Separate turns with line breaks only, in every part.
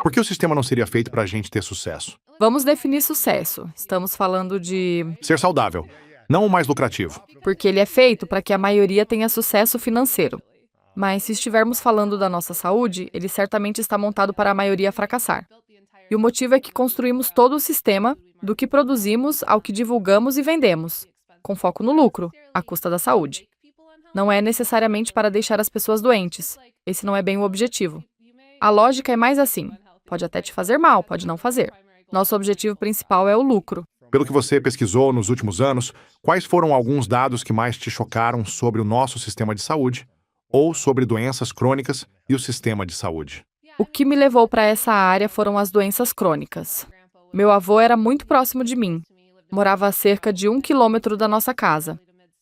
Por que o sistema não seria feito para a gente ter sucesso?
Vamos definir sucesso. Estamos falando de...
Ser saudável, não o mais lucrativo.
Porque ele é feito para que a maioria tenha sucesso financeiro. Mas se estivermos falando da nossa saúde, ele certamente está montado para a maioria fracassar. E o motivo é que construímos todo o sistema, do que produzimos ao que divulgamos e vendemos, com foco no lucro, à custa da saúde. Não é necessariamente para deixar as pessoas doentes. Esse não é bem o objetivo. A lógica é mais assim. Pode até te fazer mal, pode não fazer. Nosso objetivo principal é o lucro.
Pelo que você pesquisou nos últimos anos, quais foram alguns dados que mais te chocaram sobre o nosso sistema de saúde ou sobre doenças crônicas e o sistema de saúde?
O que me levou para essa área foram as doenças crônicas. Meu avô era muito próximo de mim. Morava a cerca de 1 quilômetro da nossa casa.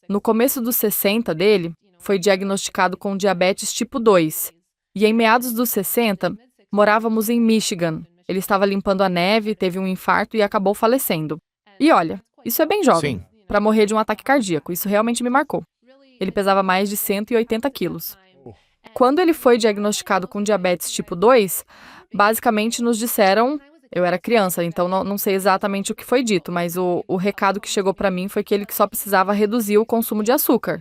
No começo dos 60 dele, foi diagnosticado com diabetes tipo 2. E em meados dos 60, morávamos em Michigan. Ele estava limpando a neve, teve um infarto e acabou falecendo. E olha, isso é bem jovem.
Sim.
Para morrer de um ataque cardíaco, isso realmente me marcou. Ele pesava mais de 180 quilos. Quando ele foi diagnosticado com diabetes tipo 2, basicamente nos disseram... Eu era criança, então não sei exatamente o que foi dito, mas o recado que chegou para mim foi que ele só precisava reduzir o consumo de açúcar.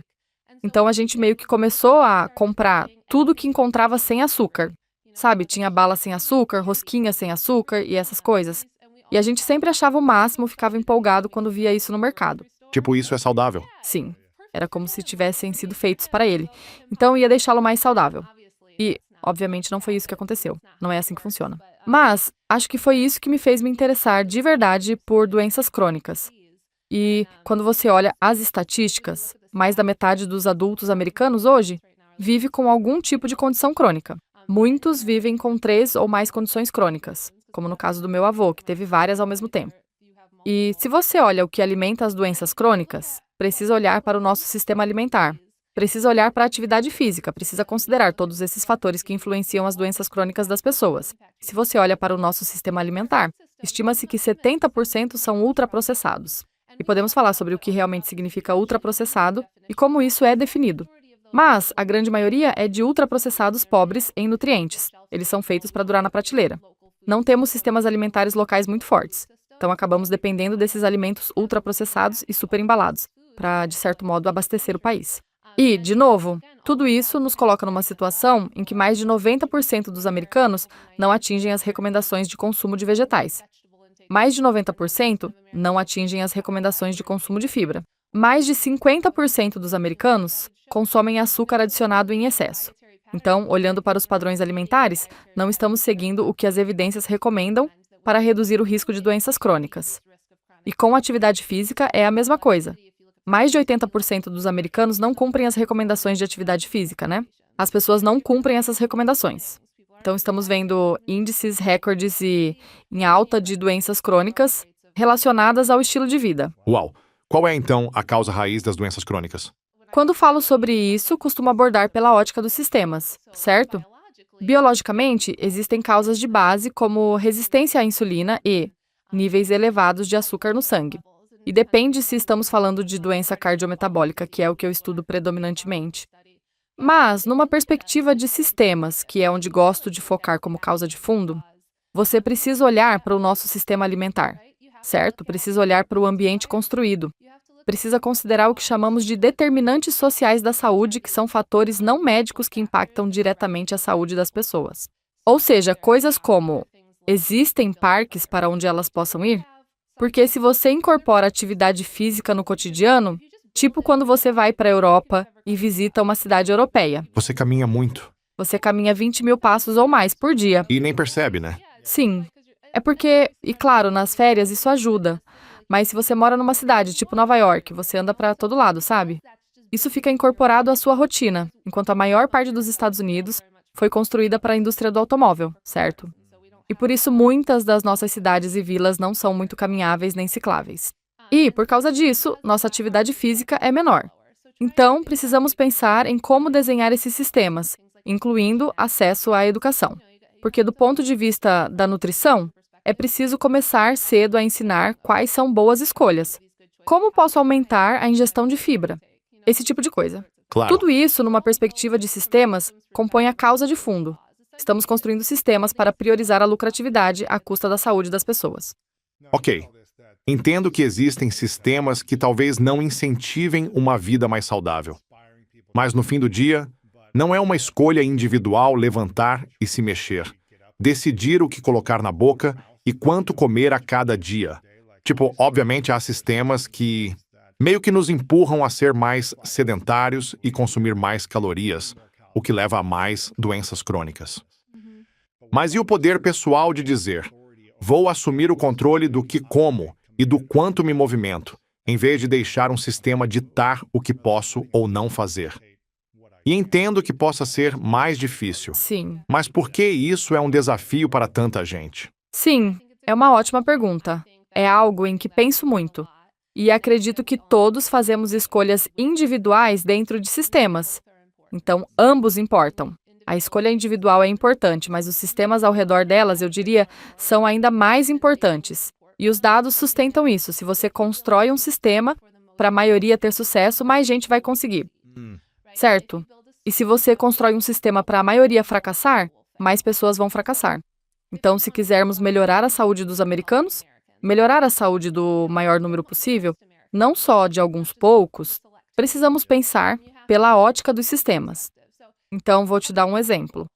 Então a gente meio que começou a comprar tudo que encontrava sem açúcar. Sabe, tinha bala sem açúcar, rosquinha sem açúcar e essas coisas. E a gente sempre achava o máximo, ficava empolgado quando via isso no mercado.
Tipo, isso é saudável.
Sim, era como se tivessem sido feitos para ele. Então ia deixá-lo mais saudável. E, obviamente, não foi isso que aconteceu. Não é assim que funciona. Mas acho que foi isso que me fez me interessar de verdade por doenças crônicas. E quando você olha as estatísticas, mais da metade dos adultos americanos hoje vive com algum tipo de condição crônica. Muitos vivem com 3 ou mais condições crônicas, como no caso do meu avô, que teve várias ao mesmo tempo. E se você olha o que alimenta as doenças crônicas, precisa olhar para o nosso sistema alimentar. Precisa olhar para a atividade física, precisa considerar todos esses fatores que influenciam as doenças crônicas das pessoas. Se você olha para o nosso sistema alimentar, estima-se que 70% são ultraprocessados. E podemos falar sobre o que realmente significa ultraprocessado e como isso é definido. Mas a grande maioria é de ultraprocessados pobres em nutrientes. Eles são feitos para durar na prateleira. Não temos sistemas alimentares locais muito fortes. Então acabamos dependendo desses alimentos ultraprocessados e superembalados, para, de certo modo, abastecer o país. E, de novo, tudo isso nos coloca numa situação em que mais de 90% dos americanos não atingem as recomendações de consumo de vegetais. Mais de 90% não atingem as recomendações de consumo de fibra. Mais de 50% dos americanos consomem açúcar adicionado em excesso. Então, olhando para os padrões alimentares, não estamos seguindo o que as evidências recomendam para reduzir o risco de doenças crônicas. E com a atividade física é a mesma coisa. Mais de 80% dos americanos não cumprem as recomendações de atividade física, né? As pessoas não cumprem essas recomendações. Então, estamos vendo índices, recordes em alta de doenças crônicas relacionadas ao estilo de vida.
Uau! Qual é, então, a causa raiz das doenças crônicas?
Quando falo sobre isso, costumo abordar pela ótica dos sistemas, certo? Biologicamente, existem causas de base como resistência à insulina e níveis elevados de açúcar no sangue. E depende se estamos falando de doença cardiometabólica, que é o que eu estudo predominantemente. Mas, numa perspectiva de sistemas, que é onde gosto de focar como causa de fundo, você precisa olhar para o nosso sistema alimentar, certo? Precisa olhar para o ambiente construído. Precisa considerar o que chamamos de determinantes sociais da saúde, que são fatores não médicos que impactam diretamente a saúde das pessoas. Ou seja, coisas como: existem parques para onde elas possam ir? Porque se você incorpora atividade física no cotidiano, tipo quando você vai para a Europa e visita uma cidade europeia.
Você caminha muito.
Você caminha 20 mil passos ou mais por dia.
E nem percebe, né?
Sim. É porque, e claro, nas férias isso ajuda. Mas se você mora numa cidade, tipo Nova York, você anda para todo lado, sabe? Isso fica incorporado à sua rotina, enquanto a maior parte dos Estados Unidos foi construída para a indústria do automóvel, certo? E por isso muitas das nossas cidades e vilas não são muito caminháveis nem cicláveis. E, por causa disso, nossa atividade física é menor. Então, precisamos pensar em como desenhar esses sistemas, incluindo acesso à educação. Porque do ponto de vista da nutrição, é preciso começar cedo a ensinar quais são boas escolhas. Como posso aumentar a ingestão de fibra? Esse tipo de coisa.
Claro.
Tudo isso, numa perspectiva de sistemas, compõe a causa de fundo. Estamos construindo sistemas para priorizar a lucratividade à custa da saúde das pessoas.
Ok. Entendo que existem sistemas que talvez não incentivem uma vida mais saudável. Mas no fim do dia, não é uma escolha individual levantar e se mexer, decidir o que colocar na boca e quanto comer a cada dia. Tipo, obviamente há sistemas que meio que nos empurram a ser mais sedentários e consumir mais calorias, o que leva a mais doenças crônicas. Mas e o poder pessoal de dizer, vou assumir o controle do que como e do quanto me movimento, em vez de deixar um sistema ditar o que posso ou não fazer? E entendo que possa ser mais difícil.
Sim.
Mas por que isso é um desafio para tanta gente?
Sim, é uma ótima pergunta. É algo em que penso muito. E acredito que todos fazemos escolhas individuais dentro de sistemas. Então, ambos importam. A escolha individual é importante, mas os sistemas ao redor delas, eu diria, são ainda mais importantes. E os dados sustentam isso. Se você constrói um sistema para a maioria ter sucesso, mais gente vai conseguir. Certo? E se você constrói um sistema para a maioria fracassar, mais pessoas vão fracassar. Então, se quisermos melhorar a saúde dos americanos, melhorar a saúde do maior número possível, não só de alguns poucos, precisamos pensar pela ótica dos sistemas. Então, vou te dar um exemplo.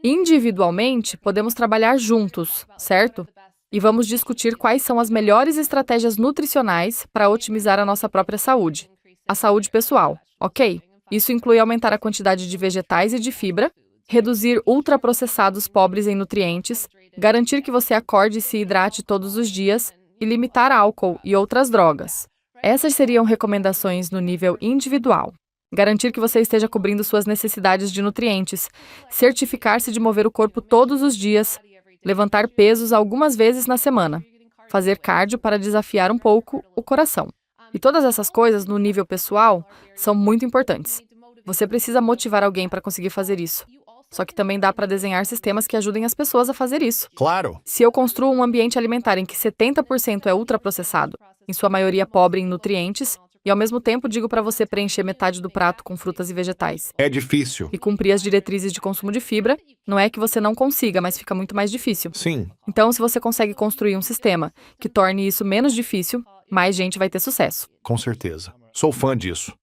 Individualmente, podemos trabalhar juntos, certo? E vamos discutir quais são as melhores estratégias nutricionais para otimizar a nossa própria saúde. A saúde pessoal, ok? Isso inclui aumentar a quantidade de vegetais e de fibra, reduzir ultraprocessados pobres em nutrientes, garantir que você acorde e se hidrate todos os dias e limitar álcool e outras drogas. Essas seriam recomendações no nível individual. Garantir que você esteja cobrindo suas necessidades de nutrientes, certificar-se de mover o corpo todos os dias, levantar pesos algumas vezes na semana, fazer cardio para desafiar um pouco o coração. E todas essas coisas, no nível pessoal, são muito importantes. Você precisa motivar alguém para conseguir fazer isso. Só que também dá para desenhar sistemas que ajudem as pessoas a fazer isso.
Claro.
Se eu construo um ambiente alimentar em que 70% é ultraprocessado, em sua maioria pobre em nutrientes, e ao mesmo tempo digo para você preencher metade do prato com frutas e vegetais,
É difícil.
e cumprir as diretrizes de consumo de fibra, não é que você não consiga, mas fica muito mais difícil.
Sim.
Então, se você consegue construir um sistema que torne isso menos difícil, mais gente vai ter sucesso.
Com certeza. Sou fã disso.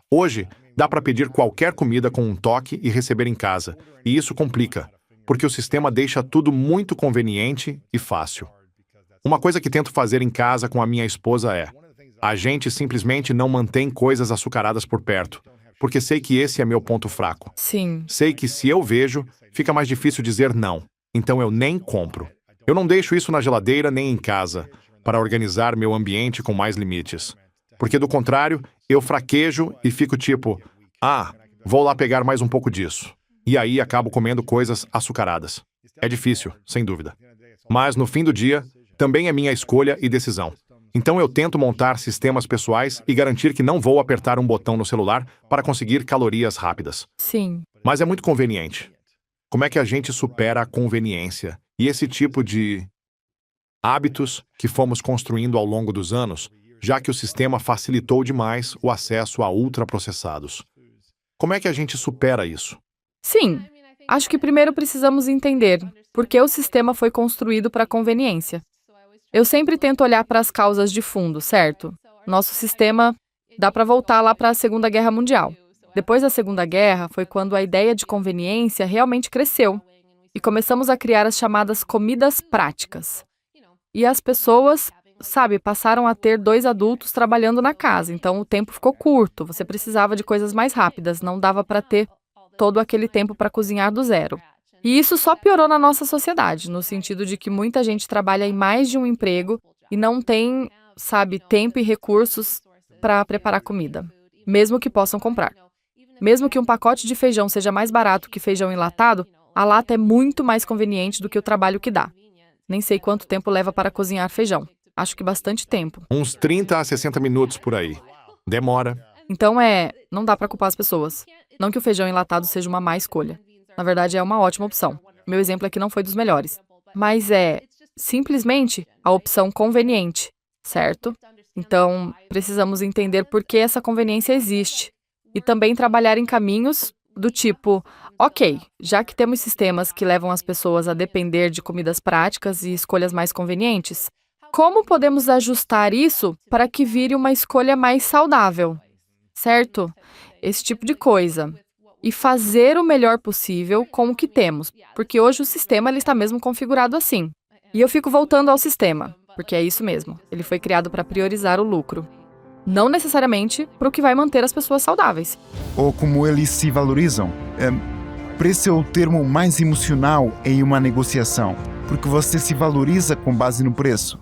Hoje, dá para pedir qualquer comida com um toque e receber em casa. E isso complica, porque o sistema deixa tudo muito conveniente e fácil. Uma coisa que tento fazer em casa com a minha esposa é: a gente simplesmente não mantém coisas açucaradas por perto, porque sei que esse é meu ponto fraco.
Sim.
Sei que se eu vejo, fica mais difícil dizer não. Então eu nem compro. Eu não deixo isso na geladeira nem em casa, para organizar meu ambiente com mais limites. Porque do contrário, eu fraquejo e fico tipo, vou lá pegar mais um pouco disso. E aí acabo comendo coisas açucaradas. É difícil, sem dúvida. Mas no fim do dia, também é minha escolha e decisão. Então eu tento montar sistemas pessoais e garantir que não vou apertar um botão no celular para conseguir calorias rápidas.
Sim.
Mas é muito conveniente. Como é que a gente supera a conveniência e esse tipo de hábitos que fomos construindo ao longo dos anos, já que o sistema facilitou demais o acesso a ultraprocessados? Como é que a gente supera isso?
Sim. Acho que primeiro precisamos entender por que o sistema foi construído para conveniência. Eu sempre tento olhar para as causas de fundo, certo? Nosso sistema dá para voltar lá para a Segunda Guerra Mundial. Depois da Segunda Guerra, foi quando a ideia de conveniência realmente cresceu e começamos a criar as chamadas comidas práticas. E as pessoas, passaram a ter 2 adultos trabalhando na casa, então o tempo ficou curto, você precisava de coisas mais rápidas, não dava para ter todo aquele tempo para cozinhar do zero. E isso só piorou na nossa sociedade, no sentido de que muita gente trabalha em mais de um emprego e não tem, tempo e recursos para preparar comida, mesmo que possam comprar. Mesmo que um pacote de feijão seja mais barato que feijão enlatado, a lata é muito mais conveniente do que o trabalho que dá. Nem sei quanto tempo leva para cozinhar feijão. Acho que bastante tempo.
Uns 30 a 60 minutos por aí. Demora.
Então não dá para culpar as pessoas. Não que o feijão enlatado seja uma má escolha. Na verdade, é uma ótima opção. Meu exemplo aqui não foi dos melhores. Mas é simplesmente a opção conveniente, certo? Então, precisamos entender por que essa conveniência existe. E também trabalhar em caminhos do tipo, Ok, já que temos sistemas que levam as pessoas a depender de comidas práticas e escolhas mais convenientes, como podemos ajustar isso para que vire uma escolha mais saudável? Certo? Esse tipo de coisa. E fazer o melhor possível com o que temos, porque hoje o sistema ele está mesmo configurado assim. E eu fico voltando ao sistema, porque é isso mesmo. Ele foi criado para priorizar o lucro, não necessariamente para o que vai manter as pessoas saudáveis.
Ou como eles se valorizam. Preço é o termo mais emocional em uma negociação, porque você se valoriza com base no preço.